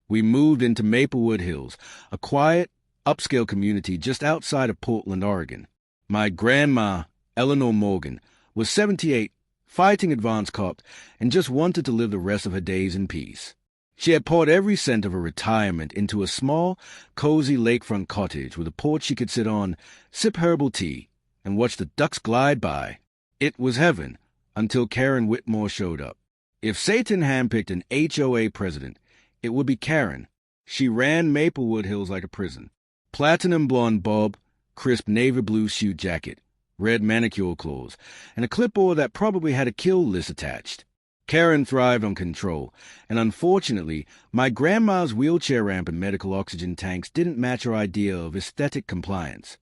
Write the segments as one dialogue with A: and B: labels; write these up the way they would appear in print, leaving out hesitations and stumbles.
A: We moved into Maplewood Hills, a quiet, upscale community just outside of Portland, Oregon. My grandma, Eleanor Morgan, was 78, fighting advanced cops, and just wanted to live the rest of her days in peace. She had poured every cent of her retirement into a small, cozy lakefront cottage with a porch she could sit on, sip herbal tea, and watch the ducks glide by. It was heaven, until Karen Whitmore showed up. If Satan handpicked an HOA president, it would be Karen. She ran Maplewood Hills like a prison. Platinum blonde bob, crisp navy blue suit jacket, red manicure claws, and a clipboard that probably had a kill list attached. Karen thrived on control, and unfortunately, my grandma's wheelchair ramp and medical oxygen tanks didn't match her idea of aesthetic compliance.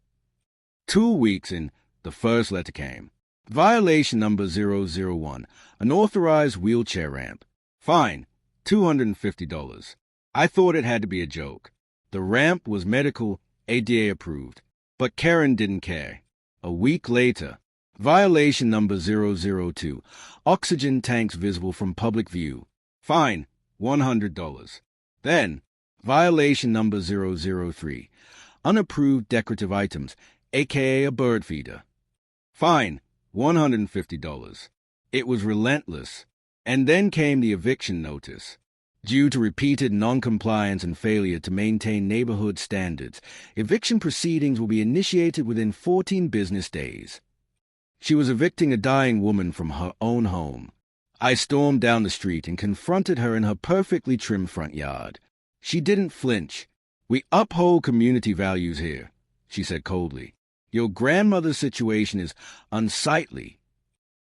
A: 2 weeks in, the first letter came. Violation number 001, unauthorized wheelchair ramp. Fine, $250. I thought it had to be a joke. The ramp was medical, ADA approved, but Karen didn't care. A week later, violation number 002, oxygen tanks visible from public view. Fine, $100. Then, violation number 003, unapproved decorative items, aka a bird feeder. Fine, $150. It was relentless. And then came the eviction notice. Due to repeated noncompliance and failure to maintain neighborhood standards, eviction proceedings will be initiated within 14 business days. She was evicting a dying woman from her own home. I stormed down the street and confronted her in her perfectly trimmed front yard. She didn't flinch. "We uphold community values here," she said coldly. "Your grandmother's situation is unsightly."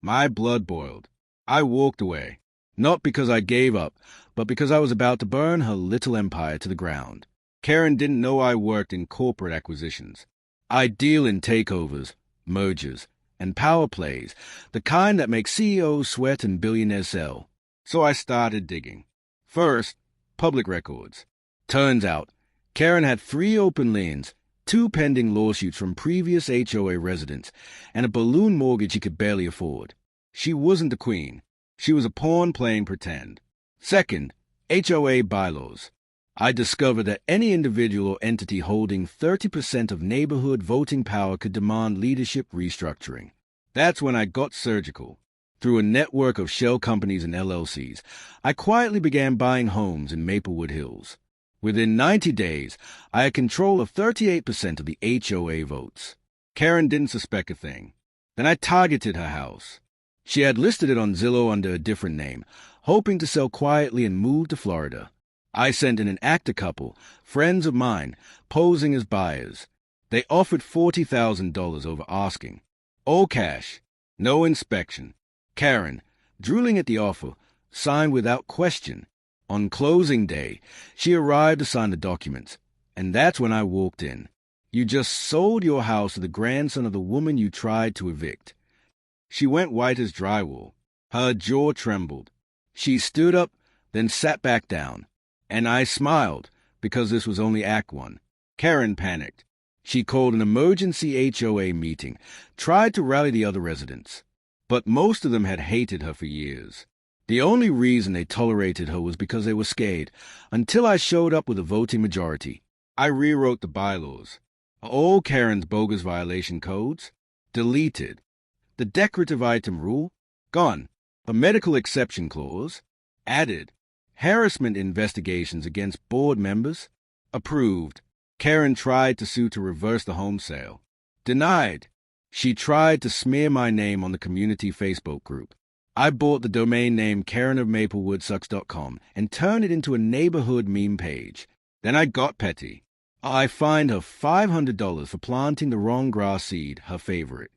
A: My blood boiled. I walked away, not because I gave up, but because I was about to burn her little empire to the ground. Karen didn't know I worked in corporate acquisitions. I deal in takeovers, mergers, and power plays, the kind that make CEOs sweat and billionaires sell. So I started digging. First, public records. Turns out, Karen had 3 open liens, 2 pending lawsuits from previous HOA residents, and a balloon mortgage she could barely afford. She wasn't the queen. She was a pawn playing pretend. Second, HOA bylaws. I discovered that any individual or entity holding 30% of neighborhood voting power could demand leadership restructuring. That's when I got surgical. Through a network of shell companies and LLCs, I quietly began buying homes in Maplewood Hills. Within 90 days, I had control of 38% of the HOA votes. Karen didn't suspect a thing. Then I targeted her house. She had listed it on Zillow under a different name, hoping to sell quietly and move to Florida. I sent in an actor couple, friends of mine, posing as buyers. They offered $40,000 over asking. All cash, no inspection. Karen, drooling at the offer, signed without question. On closing day, she arrived to sign the documents, and that's when I walked in. "You just sold your house to the grandson of the woman you tried to evict." She went white as drywall. Her jaw trembled. She stood up, then sat back down. And I smiled, because this was only Act 1. Karen panicked. She called an emergency HOA meeting, tried to rally the other residents. But most of them had hated her for years. The only reason they tolerated her was because they were scared, until I showed up with a voting majority. I rewrote the bylaws. All Karen's bogus violation codes, deleted. The decorative item rule, gone. A medical exception clause, added. Harassment investigations against board members, approved. Karen tried to sue to reverse the home sale. Denied. She tried to smear my name on the community Facebook group. I bought the domain name KarenofMaplewoodSucks.com and turned it into a neighborhood meme page. Then I got petty. I fined her $500 for planting the wrong grass seed, her favorite.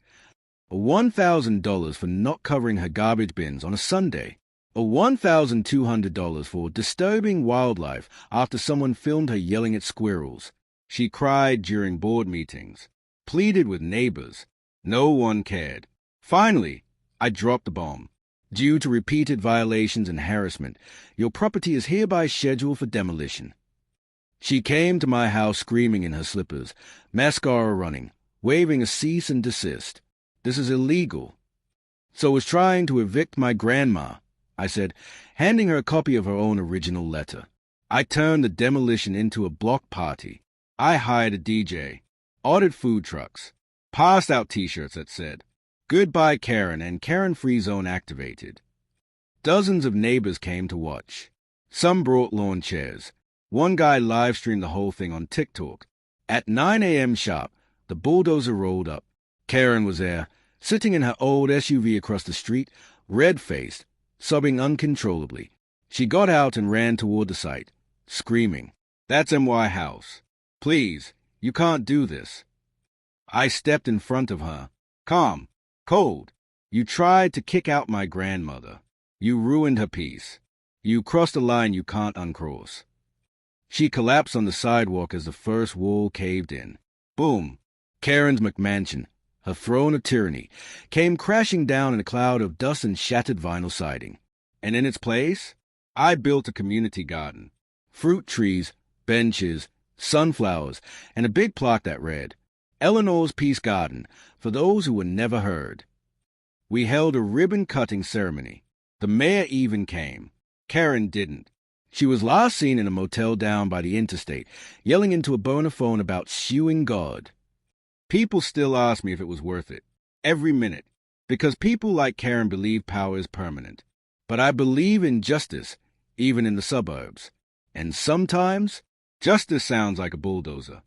A: $1,000 for not covering her garbage bins on a Sunday. $1,200 for disturbing wildlife after someone filmed her yelling at squirrels. She cried during board meetings, pleaded with neighbors. No one cared. Finally, I dropped the bomb. Due to repeated violations and harassment, your property is hereby scheduled for demolition. She came to my house screaming in her slippers, mascara running, waving a cease and desist. "This is illegal." "So was trying to evict my grandma," I said, handing her a copy of her own original letter. I turned the demolition into a block party. I hired a DJ, ordered food trucks, passed out t-shirts that said, "Goodbye Karen" and Karen Free Zone activated. Dozens of neighbors came to watch. Some brought lawn chairs. One guy live-streamed the whole thing on TikTok. At 9 a.m. sharp, the bulldozer rolled up. Karen was there, sitting in her old SUV across the street, red-faced, sobbing uncontrollably. She got out and ran toward the site, screaming, "That's MY house. Please, you can't do this." I stepped in front of her, calm, cold. "You tried to kick out my grandmother. You ruined her peace. You crossed a line you can't uncross." She collapsed on the sidewalk as the first wall caved in. Boom! Karen's McMansion, her throne of tyranny, came crashing down in a cloud of dust and shattered vinyl siding. And in its place, I built a community garden. Fruit trees, benches, sunflowers, and a big plaque that read, "Eleanor's Peace Garden, for those who were never heard." We held a ribbon-cutting ceremony. The mayor even came. Karen didn't. She was last seen in a motel down by the interstate, yelling into a burner phone about suing God. People still ask me if it was worth it, every minute, because people like Karen believe power is permanent. But I believe in justice, even in the suburbs. And sometimes, justice sounds like a bulldozer.